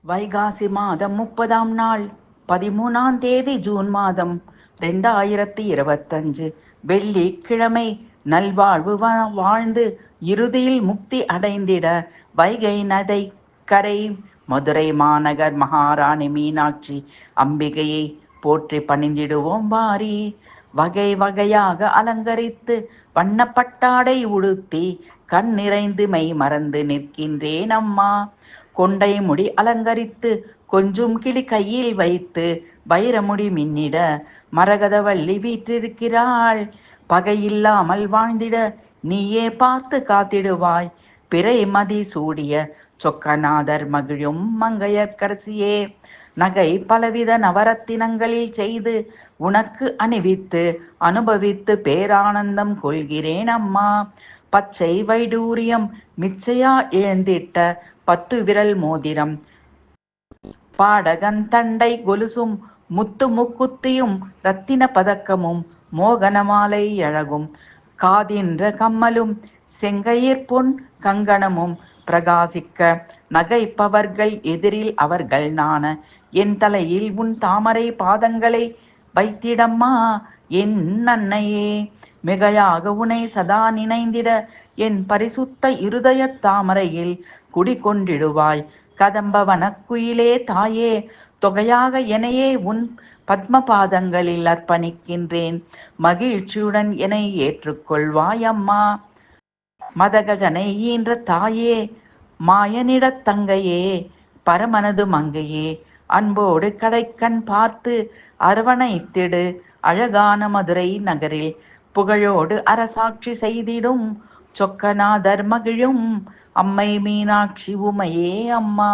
வைகாசி மாதம் 30ஆம் நாள் 13ஆம் தேதி ஜூன் மாதம் 2025 வெள்ளிக்கிழமை. நல்வாழ்வு வாழ்ந்து இறுதியில் முக்தி அடைந்திட வைகை நதை கரை மதுரை மாநகர் மகாராணி மீனாட்சி அம்பிகையை போற்றி பணிந்திடுவோம் வாரி. வகை வகையாக அலங்கரித்து வண்ணப்பட்டாடை உடுத்தி கண் நிறைந்து மெய் மறந்து நிற்கின்றேன் அம்மா. கொண்டை முடி அலங்கரித்து கொஞ்சும் கிளி கையில் வைத்து வைரமுடி மின்னிட மரகதவள்ளி வீற்றிருக்கிறாள். பகையில்லாமல் வாழ்ந்திட நீயே பார்த்து காத்திடுவாய். பிறை மதி சூடிய சொக்கநாதர் மகிழும் மங்கையர்க்கரசியே. நகை பலவித நவரத்தினங்களில் செய்து உனக்கு அணிவித்து அனுபவித்து பேரானந்தம் கொள்கிறேன் அம்மா. பச்சை வைடூரியம் மிச்சையா இழந்திட்ட 10 விரல் மோதிரம், பாடகன் தண்டை கொலுசும் முத்து முக்குத்தியும் ரத்தின பதக்கமும் மோகன மாலை அழகும் காதின்ற கம்மலும் செங்கையிற் பொன் கங்கணமும் பிரகாசிக்க நகைப்பவர்கள் எதிரில் அவர்கள் நாண என் தலையில் உன் தாமரை பாதங்களை வைத்திடம்மா என் அன்னையே. மிகையாக உனை சதா நினைந்திட என் பரிசுத்த இருதய தாமரையில் குடிகொண்டிடுவாய். கதம்பவனக்குயிலே தாயே, தொகையாக எனையே உன் பத்ம பாதங்களில் அர்ப்பணிக்கின்றேன். மகிழ்ச்சியுடன் என்னை ஏற்றுக்கொள்வாய் அம்மா. மதகஜனை ஈன்ற தாயே, மாயனிடத் தங்கையே, பரமனது மங்கையே, அன்போடு கடைக்கண் பார்த்து அரவணைத்திடு அழகான மதுரை நகரில் புகழோடு அரசாட்சி செய்திடும் சொக்கநாதர் மகிழும் அம்மை மீனாட்சி உமையே அம்மா.